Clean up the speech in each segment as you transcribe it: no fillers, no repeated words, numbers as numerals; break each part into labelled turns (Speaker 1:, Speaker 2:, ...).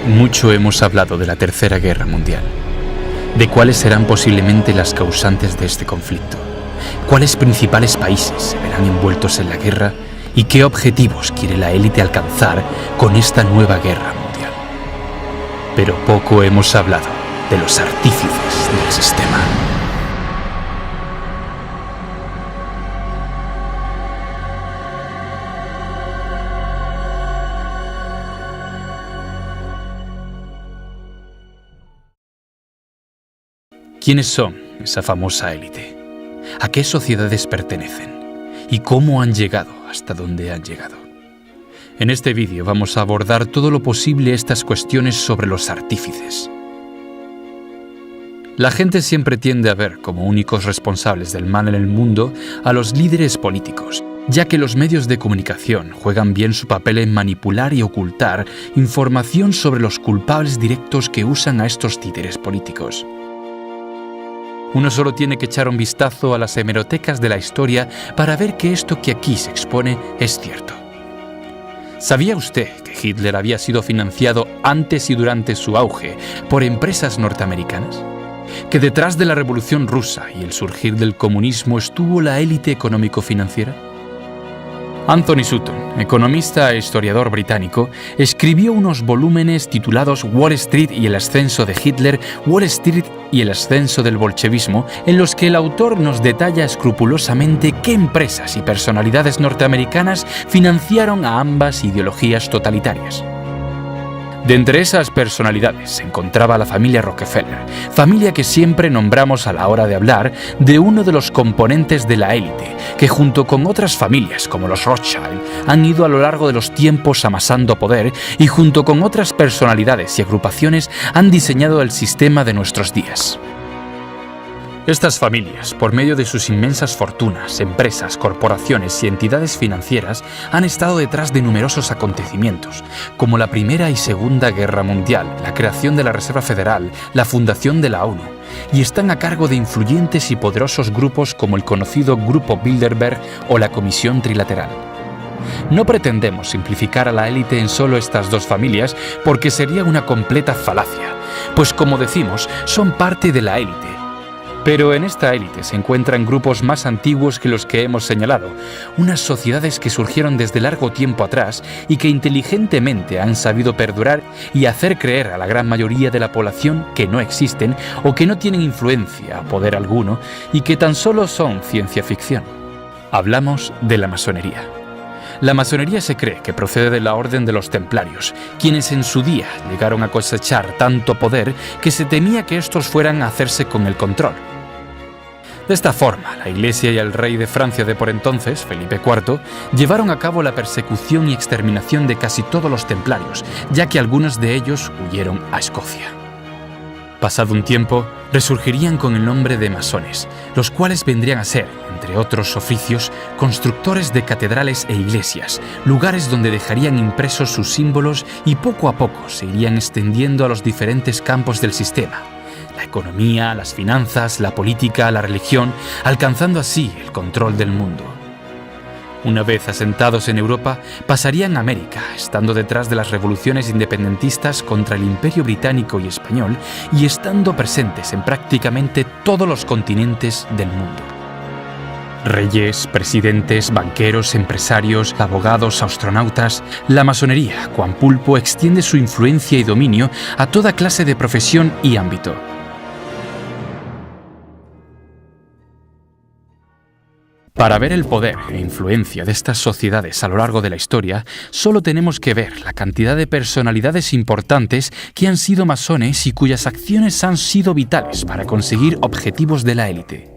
Speaker 1: Mucho hemos hablado de la Tercera Guerra Mundial, de cuáles serán posiblemente las causantes de este conflicto, cuáles principales países se verán envueltos en la guerra y qué objetivos quiere la élite alcanzar con esta nueva guerra mundial. Pero poco hemos hablado de los artífices del sistema. ¿Quiénes son esa famosa élite? ¿A qué sociedades pertenecen? ¿Y cómo han llegado hasta donde han llegado? En este vídeo vamos a abordar todo lo posible estas cuestiones sobre los artífices. La gente siempre tiende a ver como únicos responsables del mal en el mundo a los líderes políticos, ya que los medios de comunicación juegan bien su papel en manipular y ocultar información sobre los culpables directos que usan a estos títeres políticos. Uno solo tiene que echar un vistazo a las hemerotecas de la historia para ver que esto que aquí se expone es cierto. ¿Sabía usted que Hitler había sido financiado antes y durante su auge por empresas norteamericanas? ¿Que detrás de la Revolución Rusa y el surgir del comunismo estuvo la élite económico-financiera? Anthony Sutton, economista e historiador británico, escribió unos volúmenes titulados Wall Street y el ascenso de Hitler, Wall Street y el ascenso del bolchevismo, en los que el autor nos detalla escrupulosamente qué empresas y personalidades norteamericanas financiaron a ambas ideologías totalitarias. De entre esas personalidades se encontraba la familia Rockefeller, familia que siempre nombramos a la hora de hablar de uno de los componentes de la élite, que junto con otras familias como los Rothschild han ido a lo largo de los tiempos amasando poder y junto con otras personalidades y agrupaciones han diseñado el sistema de nuestros días. Estas familias, por medio de sus inmensas fortunas, empresas, corporaciones y entidades financieras, han estado detrás de numerosos acontecimientos, como la Primera y Segunda Guerra Mundial, la creación de la Reserva Federal, la fundación de la ONU, y están a cargo de influyentes y poderosos grupos como el conocido Grupo Bilderberg o la Comisión Trilateral. No pretendemos simplificar a la élite en solo estas dos familias porque sería una completa falacia, pues como decimos, son parte de la élite. Pero en esta élite se encuentran grupos más antiguos que los que hemos señalado, unas sociedades que surgieron desde largo tiempo atrás y que inteligentemente han sabido perdurar y hacer creer a la gran mayoría de la población que no existen o que no tienen influencia o poder alguno y que tan solo son ciencia ficción. Hablamos de la masonería. La masonería se cree que procede de la Orden de los Templarios, quienes en su día llegaron a cosechar tanto poder que se temía que estos fueran a hacerse con el control. De esta forma, la Iglesia y el rey de Francia de por entonces, Felipe IV, llevaron a cabo la persecución y exterminación de casi todos los templarios, ya que algunos de ellos huyeron a Escocia. Pasado un tiempo, resurgirían con el nombre de masones, los cuales vendrían a ser, entre otros oficios, constructores de catedrales e iglesias, lugares donde dejarían impresos sus símbolos y poco a poco se irían extendiendo a los diferentes campos del sistema: la economía, las finanzas, la política, la religión, alcanzando así el control del mundo. Una vez asentados en Europa, pasarían a América, estando detrás de las revoluciones independentistas contra el Imperio Británico y Español y estando presentes en prácticamente todos los continentes del mundo. Reyes, presidentes, banqueros, empresarios, abogados, astronautas, la masonería, cuan pulpo, extiende su influencia y dominio a toda clase de profesión y ámbito. Para ver el poder e influencia de estas sociedades a lo largo de la historia, solo tenemos que ver la cantidad de personalidades importantes que han sido masones y cuyas acciones han sido vitales para conseguir objetivos de la élite.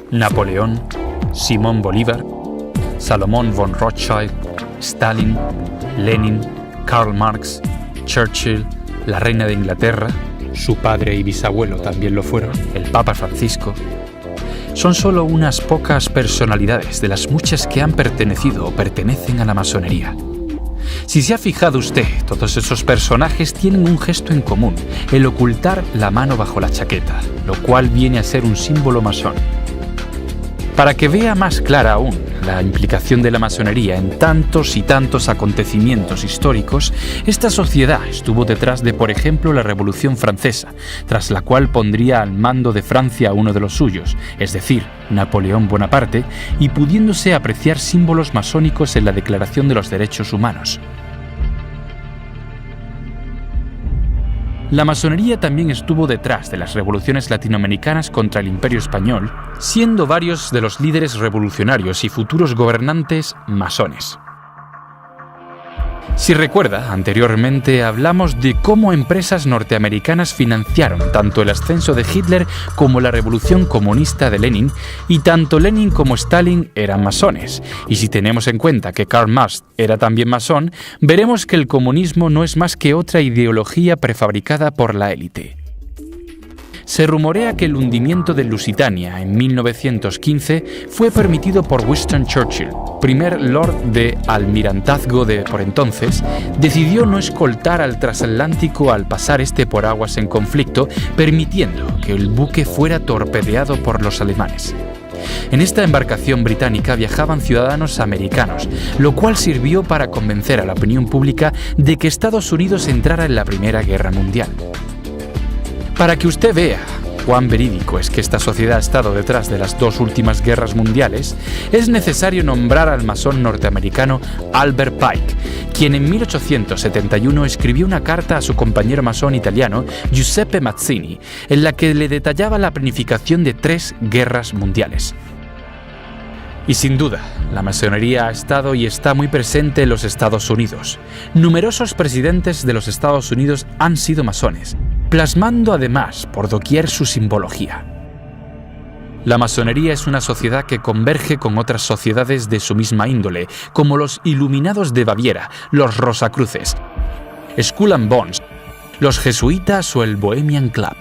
Speaker 1: Napoleón, Simón Bolívar, Salomón von Rothschild, Stalin, Lenin, Karl Marx, Churchill, la reina de Inglaterra, su padre y bisabuelo también lo fueron, el Papa Francisco. Son solo unas pocas personalidades de las muchas que han pertenecido o pertenecen a la masonería. Si se ha fijado usted, todos esos personajes tienen un gesto en común, el ocultar la mano bajo la chaqueta, lo cual viene a ser un símbolo masón. Para que vea más clara aún la implicación de la masonería en tantos y tantos acontecimientos históricos, esta sociedad estuvo detrás de, por ejemplo, la Revolución Francesa, tras la cual pondría al mando de Francia a uno de los suyos, es decir, Napoleón Bonaparte, y pudiéndose apreciar símbolos masónicos en la Declaración de los Derechos Humanos. La masonería también estuvo detrás de las revoluciones latinoamericanas contra el Imperio Español, siendo varios de los líderes revolucionarios y futuros gobernantes masones. Si recuerda, anteriormente hablamos de cómo empresas norteamericanas financiaron tanto el ascenso de Hitler como la revolución comunista de Lenin, y tanto Lenin como Stalin eran masones. Y si tenemos en cuenta que Karl Marx era también masón, veremos que el comunismo no es más que otra ideología prefabricada por la élite. Se rumorea que el hundimiento de Lusitania en 1915 fue permitido por Winston Churchill, primer Lord de Almirantazgo de por entonces. Decidió no escoltar al transatlántico al pasar este por aguas en conflicto, permitiendo que el buque fuera torpedeado por los alemanes. En esta embarcación británica viajaban ciudadanos americanos, lo cual sirvió para convencer a la opinión pública de que Estados Unidos entrara en la Primera Guerra Mundial. Para que usted vea cuán verídico es que esta sociedad ha estado detrás de las dos últimas guerras mundiales, es necesario nombrar al masón norteamericano Albert Pike, quien en 1871 escribió una carta a su compañero masón italiano Giuseppe Mazzini, en la que le detallaba la planificación de 3 guerras mundiales. Y sin duda, la masonería ha estado y está muy presente en los Estados Unidos. Numerosos presidentes de los Estados Unidos han sido masones, plasmando además por doquier su simbología. La masonería es una sociedad que converge con otras sociedades de su misma índole, como los Iluminados de Baviera, los Rosacruces, Skull and Bones, los Jesuitas o el Bohemian Club.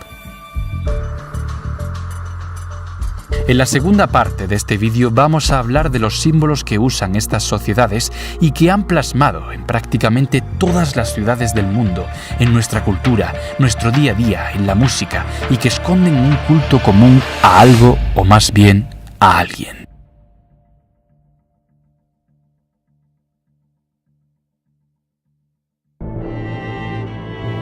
Speaker 1: En la segunda parte de este vídeo vamos a hablar de los símbolos que usan estas sociedades y que han plasmado en prácticamente todas las ciudades del mundo, en nuestra cultura, nuestro día a día, en la música, y que esconden un culto común a algo o más bien a alguien.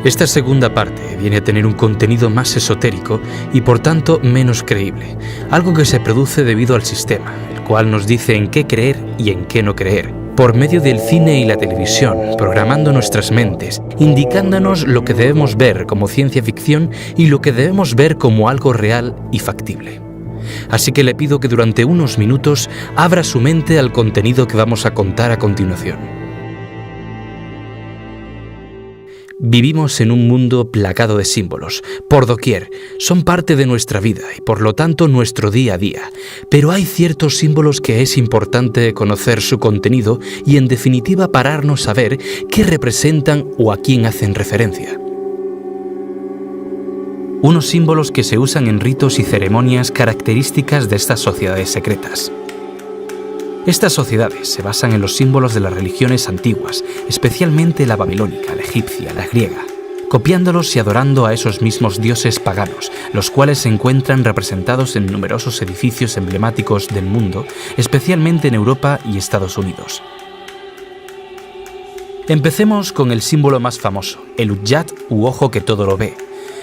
Speaker 1: Esta segunda parte viene a tener un contenido más esotérico y por tanto menos creíble, algo que se produce debido al sistema, el cual nos dice en qué creer y en qué no creer, por medio del cine y la televisión, programando nuestras mentes, indicándonos lo que debemos ver como ciencia ficción y lo que debemos ver como algo real y factible. Así que le pido que durante unos minutos abra su mente al contenido que vamos a contar a continuación. Vivimos en un mundo plagado de símbolos, por doquier, son parte de nuestra vida y por lo tanto nuestro día a día, pero hay ciertos símbolos que es importante conocer su contenido y en definitiva pararnos a ver qué representan o a quién hacen referencia. Unos símbolos que se usan en ritos y ceremonias características de estas sociedades secretas. Estas sociedades se basan en los símbolos de las religiones antiguas, especialmente la babilónica, la egipcia, la griega, copiándolos y adorando a esos mismos dioses paganos, los cuales se encuentran representados en numerosos edificios emblemáticos del mundo, especialmente en Europa y Estados Unidos. Empecemos con el símbolo más famoso, el Udyat u ojo que todo lo ve.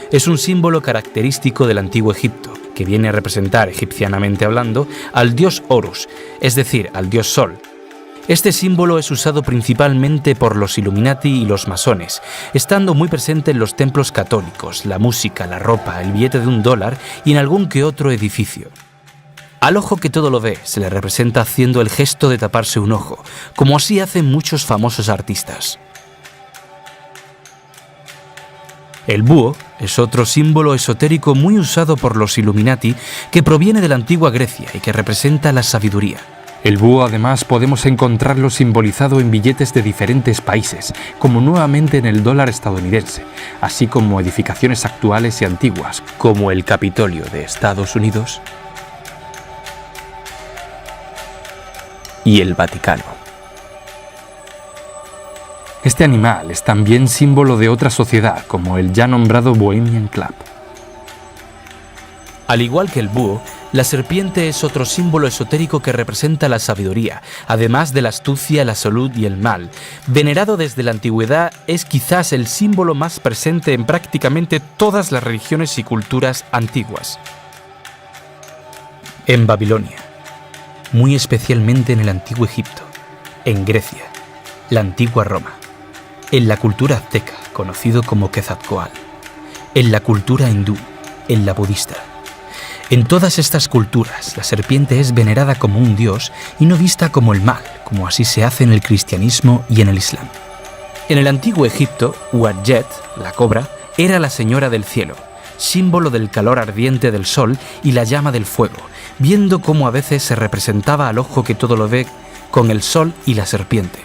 Speaker 1: Es un símbolo característico del antiguo Egipto, que viene a representar, egipcianamente hablando, al dios Horus, es decir, al dios Sol. Este símbolo es usado principalmente por los Illuminati y los masones, estando muy presente en los templos católicos, la música, la ropa, el billete de $1 y en algún que otro edificio. Al ojo que todo lo ve se le representa haciendo el gesto de taparse un ojo, como así hacen muchos famosos artistas. El búho es otro símbolo esotérico muy usado por los Illuminati que proviene de la antigua Grecia y que representa la sabiduría. El búho además podemos encontrarlo simbolizado en billetes de diferentes países, como nuevamente en el dólar estadounidense, así como edificaciones actuales y antiguas, como el Capitolio de Estados Unidos y el Vaticano. Este animal es también símbolo de otra sociedad, como el ya nombrado Bohemian Club. Al igual que el búho, La serpiente es otro símbolo esotérico que representa la sabiduría, además de la astucia, la salud y el mal. Venerado desde la antigüedad, es quizás el símbolo más presente en prácticamente todas las religiones y culturas antiguas. En Babilonia, muy especialmente en el antiguo Egipto, en Grecia, la antigua Roma, en la cultura azteca, conocido como Quetzalcóatl, en la cultura hindú, en la budista. En todas estas culturas, la serpiente es venerada como un dios y no vista como el mal, como así se hace en el cristianismo y en el islam. En el antiguo Egipto, Uadjet, la cobra, era la señora del cielo, símbolo del calor ardiente del sol y la llama del fuego, viendo cómo a veces se representaba al ojo que todo lo ve con el sol y la serpiente.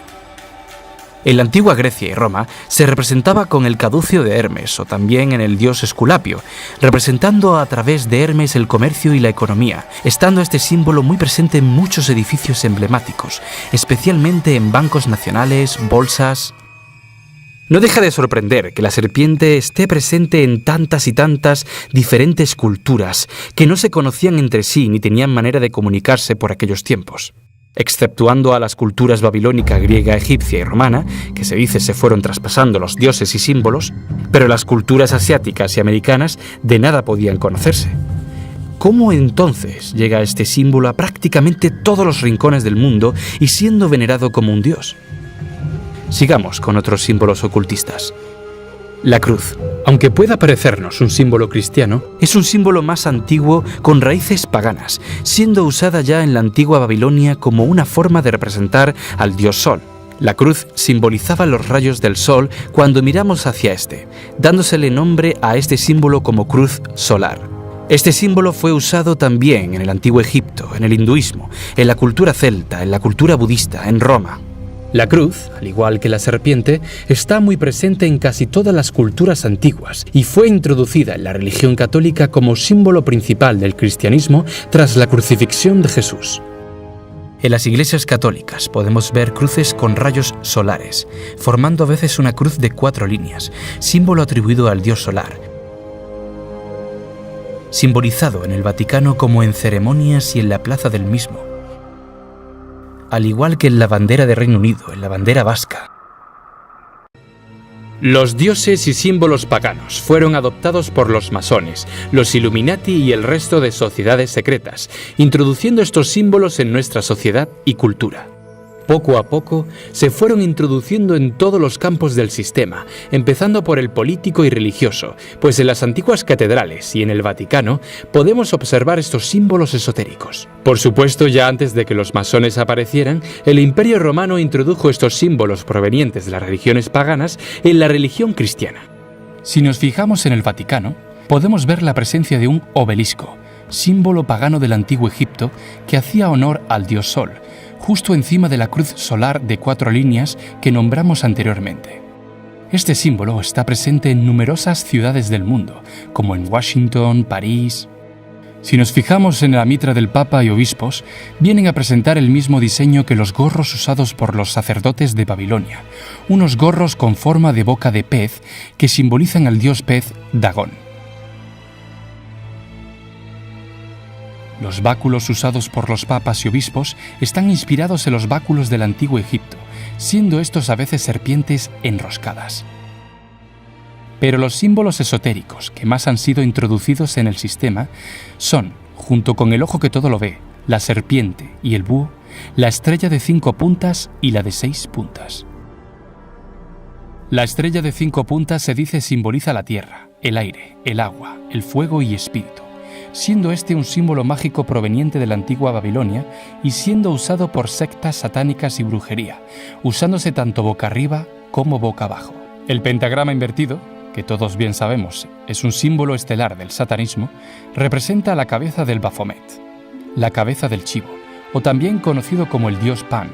Speaker 1: En la antigua Grecia y Roma se representaba con el caducio de Hermes o también en el dios Esculapio, representando a través de Hermes el comercio y la economía, estando este símbolo muy presente en muchos edificios emblemáticos, especialmente en bancos nacionales, bolsas. No deja de sorprender que la serpiente esté presente en tantas y tantas diferentes culturas que no se conocían entre sí ni tenían manera de comunicarse por aquellos tiempos. Exceptuando a las culturas babilónica, griega, egipcia y romana, que se dice se fueron traspasando los dioses y símbolos, pero las culturas asiáticas y americanas de nada podían conocerse. ¿Cómo entonces llega este símbolo a prácticamente todos los rincones del mundo y siendo venerado como un dios? Sigamos con otros símbolos ocultistas. La cruz, aunque pueda parecernos un símbolo cristiano, es un símbolo más antiguo con raíces paganas, siendo usada ya en la antigua Babilonia como una forma de representar al dios Sol. La cruz simbolizaba los rayos del sol cuando miramos hacia este, dándosele nombre a este símbolo como cruz solar. Este símbolo fue usado también en el antiguo Egipto, en el hinduismo, en la cultura celta, en la cultura budista, en Roma. La cruz, al igual que la serpiente, está muy presente en casi todas las culturas antiguas y fue introducida en la religión católica como símbolo principal del cristianismo tras la crucifixión de Jesús. En las iglesias católicas podemos ver cruces con rayos solares, formando a veces una cruz de 4 líneas, símbolo atribuido al dios solar, simbolizado en el Vaticano como en ceremonias y en la plaza del mismo, al igual que en la bandera de Reino Unido, en la bandera vasca. Los dioses y símbolos paganos fueron adoptados por los masones, los Illuminati y el resto de sociedades secretas, introduciendo estos símbolos en nuestra sociedad y cultura. Poco a poco se fueron introduciendo en todos los campos del sistema, empezando por el político y religioso, pues en las antiguas catedrales y en el Vaticano podemos observar estos símbolos esotéricos. Por supuesto, ya antes de que los masones aparecieran, el Imperio Romano introdujo estos símbolos provenientes de las religiones paganas en la religión cristiana. Si nos fijamos en el Vaticano, podemos ver la presencia de un obelisco, símbolo pagano del antiguo Egipto que hacía honor al dios Sol, justo encima de la cruz solar de 4 líneas que nombramos anteriormente. Este símbolo está presente en numerosas ciudades del mundo, como en Washington, París. Si nos fijamos en la mitra del Papa y obispos, vienen a presentar el mismo diseño que los gorros usados por los sacerdotes de Babilonia, unos gorros con forma de boca de pez que simbolizan al dios pez Dagón. Los báculos usados por los papas y obispos están inspirados en los báculos del antiguo Egipto, siendo estos a veces serpientes enroscadas. Pero los símbolos esotéricos que más han sido introducidos en el sistema son, junto con el ojo que todo lo ve, la serpiente y el búho, la estrella de 5 puntas y la de 6 puntas. La estrella de 5 puntas se dice simboliza la tierra, el aire, el agua, el fuego y espíritu, siendo este un símbolo mágico proveniente de la antigua Babilonia y siendo usado por sectas satánicas y brujería, usándose tanto boca arriba como boca abajo. El pentagrama invertido, que todos bien sabemos es un símbolo estelar del satanismo, representa la cabeza del Baphomet, la cabeza del chivo, o también conocido como el dios Pan,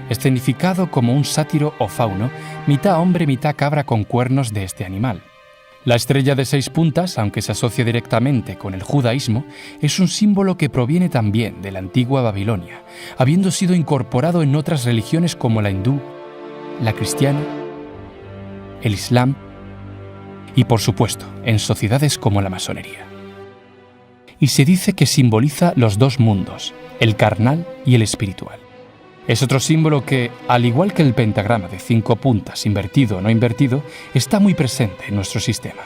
Speaker 1: escenificado como un sátiro o fauno, mitad hombre, mitad cabra con cuernos de este animal. La estrella de 6 puntas, aunque se asocia directamente con el judaísmo, es un símbolo que proviene también de la antigua Babilonia, habiendo sido incorporado en otras religiones como la hindú, la cristiana, el islam y, por supuesto, en sociedades como la masonería. y se dice que simboliza los dos mundos, el carnal y el espiritual. Es otro símbolo que, al igual que el pentagrama de 5 puntas invertido o no invertido, está muy presente en nuestro sistema.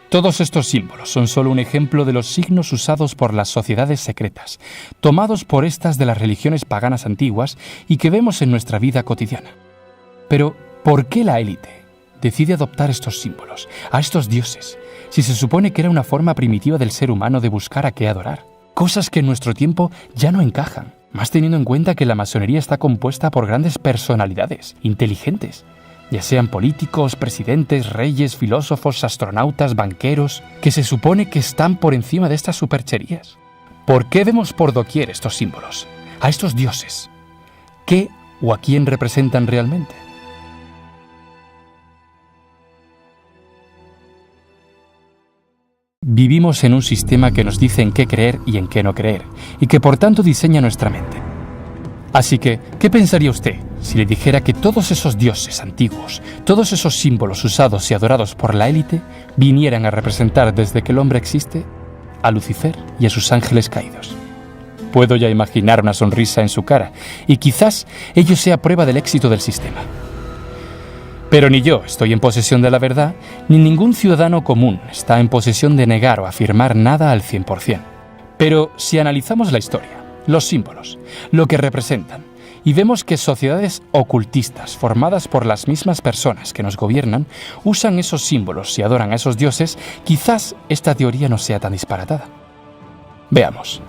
Speaker 1: Todos estos símbolos son solo un ejemplo de los signos usados por las sociedades secretas, tomados por estas de las religiones paganas antiguas y que vemos en nuestra vida cotidiana. Pero, ¿por qué la élite decide adoptar estos símbolos, a estos dioses, si se supone que era una forma primitiva del ser humano de buscar a qué adorar? Cosas que en nuestro tiempo ya no encajan, más teniendo en cuenta que la masonería está compuesta por grandes personalidades, inteligentes, ya sean políticos, presidentes, reyes, filósofos, astronautas, banqueros, que se supone que están por encima de estas supercherías. ¿Por qué vemos por doquier estos símbolos, a estos dioses? ¿Qué o a quién representan realmente? Vivimos en un sistema que nos dice en qué creer y en qué no creer, y que por tanto diseña nuestra mente. Así que, ¿qué pensaría usted si le dijera que todos esos dioses antiguos, todos esos símbolos usados y adorados por la élite, vinieran a representar desde que el hombre existe a Lucifer y a sus ángeles caídos? Puedo ya imaginar una sonrisa en su cara, y quizás ello sea prueba del éxito del sistema. Pero ni yo estoy en posesión de la verdad, ni ningún ciudadano común está en posesión de negar o afirmar nada al 100%. Pero si analizamos la historia, los símbolos, lo que representan, y vemos que sociedades ocultistas formadas por las mismas personas que nos gobiernan usan esos símbolos y adoran a esos dioses, quizás esta teoría no sea tan disparatada. Veamos.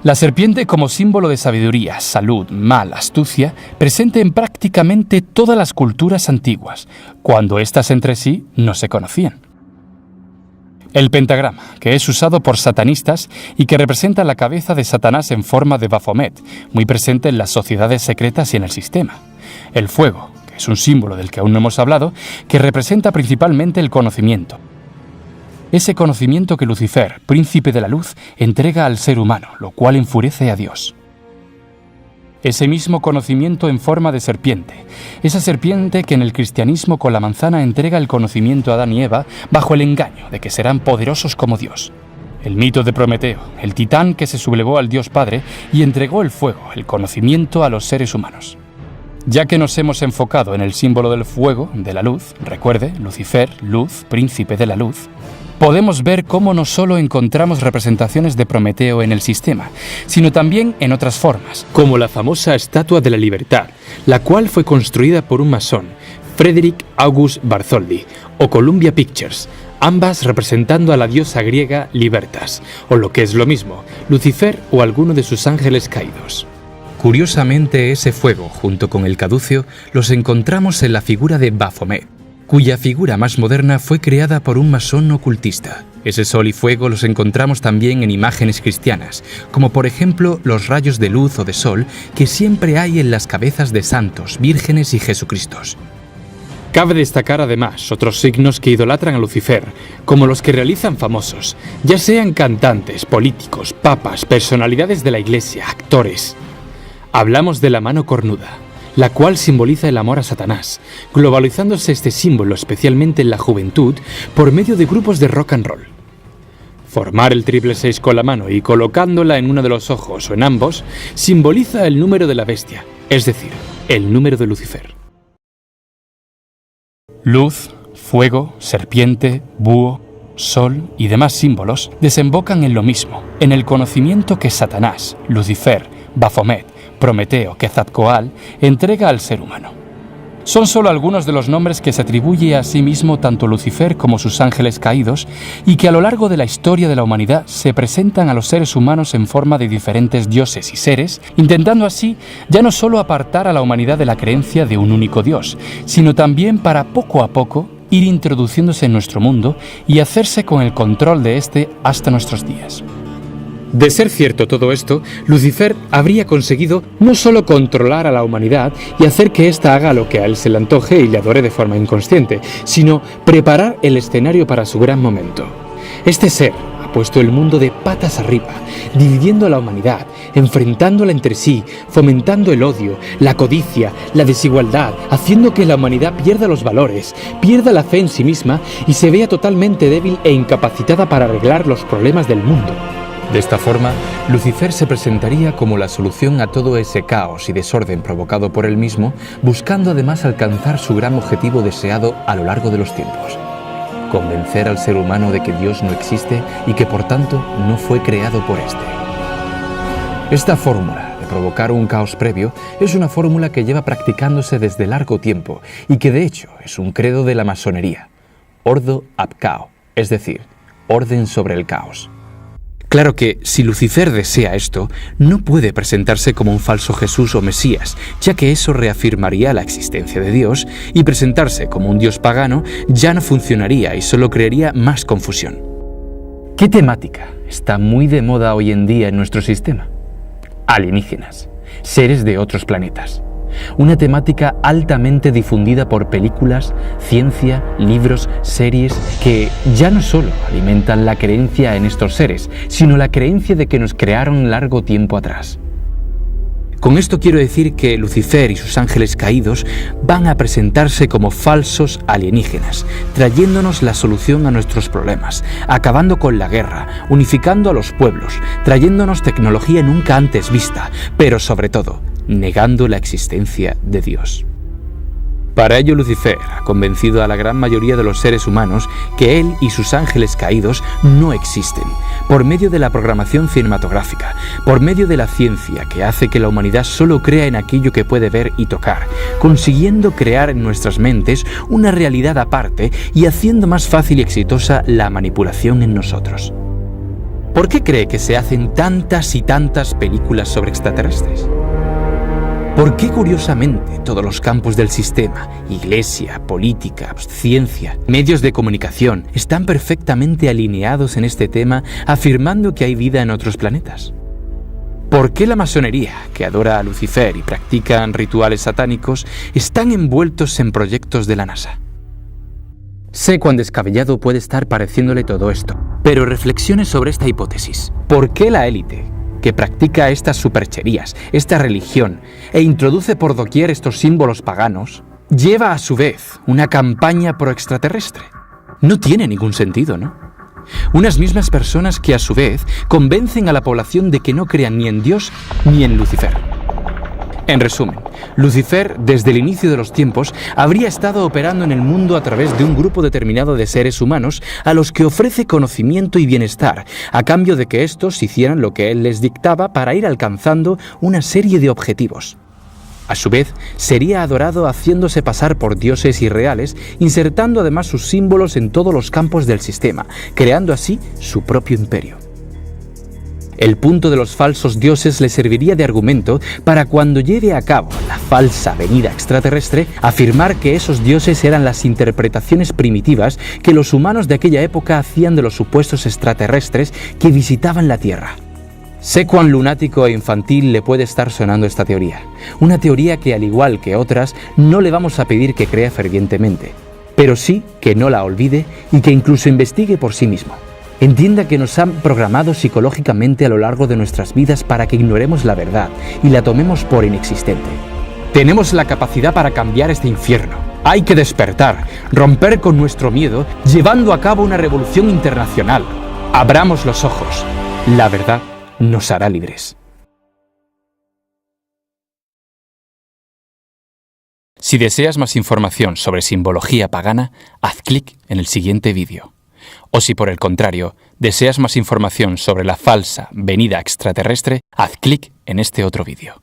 Speaker 1: La serpiente como símbolo de sabiduría, salud, mal, astucia, presente en prácticamente todas las culturas antiguas, cuando éstas entre sí no se conocían. El pentagrama, que es usado por satanistas y que representa la cabeza de Satanás en forma de Baphomet, muy presente en las sociedades secretas y en el sistema. El fuego, que es un símbolo del que aún no hemos hablado, que representa principalmente el conocimiento. Ese conocimiento que Lucifer, príncipe de la luz, entrega al ser humano, lo cual enfurece a Dios. Ese mismo conocimiento en forma de serpiente, esa serpiente que en el cristianismo con la manzana entrega el conocimiento a Adán y Eva bajo el engaño de que serán poderosos como Dios. El mito de Prometeo, el titán que se sublevó al Dios Padre y entregó el fuego, el conocimiento a los seres humanos. Ya que nos hemos enfocado en el símbolo del fuego, de la luz, recuerde, Lucifer, luz, príncipe de la luz, podemos ver cómo no solo encontramos representaciones de Prometeo en el sistema, sino también en otras formas, como la famosa Estatua de la Libertad, la cual fue construida por un masón, Frederick August Bartholdi, o Columbia Pictures, ambas representando a la diosa griega Libertas, o lo que es lo mismo, Lucifer o alguno de sus ángeles caídos. Curiosamente, ese fuego, junto con el caduceo, los encontramos en la figura de Baphomet, cuya figura más moderna fue creada por un masón ocultista. Ese sol y fuego los encontramos también en imágenes cristianas, como por ejemplo los rayos de luz o de sol que siempre hay en las cabezas de santos, vírgenes y Jesucristos. Cabe destacar además otros signos que idolatran a Lucifer, como los que realizan famosos, ya sean cantantes, políticos, papas, personalidades de la iglesia, actores. Hablamos de la mano cornuda, la cual simboliza el amor a Satanás, globalizándose este símbolo especialmente en la juventud por medio de grupos de rock and roll. Formar el 666 con la mano y colocándola en uno de los ojos o en ambos simboliza el número de la bestia, es decir, el número de Lucifer. Luz, fuego, serpiente, búho, sol y demás símbolos desembocan en lo mismo, en el conocimiento que Satanás, Lucifer, Baphomet, Prometeo, Quetzalcóatl entrega al ser humano. Son solo algunos de los nombres que se atribuye a sí mismo tanto Lucifer como sus ángeles caídos y que a lo largo de la historia de la humanidad se presentan a los seres humanos en forma de diferentes dioses y seres, intentando así ya no solo apartar a la humanidad de la creencia de un único Dios, sino también para poco a poco ir introduciéndose en nuestro mundo y hacerse con el control de este hasta nuestros días. De ser cierto todo esto, Lucifer habría conseguido no solo controlar a la humanidad y hacer que ésta haga lo que a él se le antoje y le adore de forma inconsciente, sino preparar el escenario para su gran momento. Este ser ha puesto el mundo de patas arriba, dividiendo a la humanidad, enfrentándola entre sí, fomentando el odio, la codicia, la desigualdad, haciendo que la humanidad pierda los valores, pierda la fe en sí misma y se vea totalmente débil e incapacitada para arreglar los problemas del mundo. De esta forma, Lucifer se presentaría como la solución a todo ese caos y desorden provocado por él mismo, buscando además alcanzar su gran objetivo deseado a lo largo de los tiempos: convencer al ser humano de que Dios no existe y que por tanto no fue creado por éste. Esta fórmula de provocar un caos previo es una fórmula que lleva practicándose desde largo tiempo y que de hecho es un credo de la masonería: Ordo ab Chaos, es decir, orden sobre el caos. Claro que, si Lucifer desea esto, no puede presentarse como un falso Jesús o Mesías, ya que eso reafirmaría la existencia de Dios, y presentarse como un dios pagano ya no funcionaría y solo crearía más confusión. ¿Qué temática está muy de moda hoy en día en nuestro sistema? Alienígenas, seres de otros planetas. Una temática altamente difundida por películas, ciencia, libros, series, que ya no solo alimentan la creencia en estos seres, sino la creencia de que nos crearon largo tiempo atrás. Con esto quiero decir que Lucifer y sus ángeles caídos van a presentarse como falsos alienígenas, trayéndonos la solución a nuestros problemas, acabando con la guerra, unificando a los pueblos, trayéndonos tecnología nunca antes vista, pero sobre todo, negando la existencia de Dios. Para ello, Lucifer ha convencido a la gran mayoría de los seres humanos que él y sus ángeles caídos no existen, por medio de la programación cinematográfica, por medio de la ciencia que hace que la humanidad solo crea en aquello que puede ver y tocar, consiguiendo crear en nuestras mentes una realidad aparte y haciendo más fácil y exitosa la manipulación en nosotros. ¿Por qué cree que se hacen tantas y tantas películas sobre extraterrestres? ¿Por qué, curiosamente, todos los campos del sistema, iglesia, política, ciencia, medios de comunicación, están perfectamente alineados en este tema, afirmando que hay vida en otros planetas? ¿Por qué la masonería, que adora a Lucifer y practican rituales satánicos, están envueltos en proyectos de la NASA? Sé cuán descabellado puede estar pareciéndole todo esto, pero reflexione sobre esta hipótesis. ¿Por qué la élite, que practica estas supercherías, esta religión, e introduce por doquier estos símbolos paganos, lleva a su vez una campaña pro-extraterrestre? No tiene ningún sentido, ¿no? Unas mismas personas que a su vez convencen a la población de que no crean ni en Dios ni en Lucifer. En resumen, Lucifer, desde el inicio de los tiempos, habría estado operando en el mundo a través de un grupo determinado de seres humanos a los que ofrece conocimiento y bienestar, a cambio de que estos hicieran lo que él les dictaba para ir alcanzando una serie de objetivos. A su vez, sería adorado haciéndose pasar por dioses irreales, insertando además sus símbolos en todos los campos del sistema, creando así su propio imperio. El punto de los falsos dioses le serviría de argumento para, cuando lleve a cabo la falsa venida extraterrestre, afirmar que esos dioses eran las interpretaciones primitivas que los humanos de aquella época hacían de los supuestos extraterrestres que visitaban la Tierra. Sé cuán lunático e infantil le puede estar sonando esta teoría. Una teoría que, al igual que otras, no le vamos a pedir que crea fervientemente, pero sí que no la olvide y que incluso investigue por sí mismo. Entienda que nos han programado psicológicamente a lo largo de nuestras vidas para que ignoremos la verdad y la tomemos por inexistente. Tenemos la capacidad para cambiar este infierno. Hay que despertar, romper con nuestro miedo, llevando a cabo una revolución internacional. Abramos los ojos. La verdad nos hará libres. Si deseas más información sobre simbología pagana, haz clic en el siguiente vídeo. O si por el contrario, deseas más información sobre la falsa venida extraterrestre, haz clic en este otro vídeo.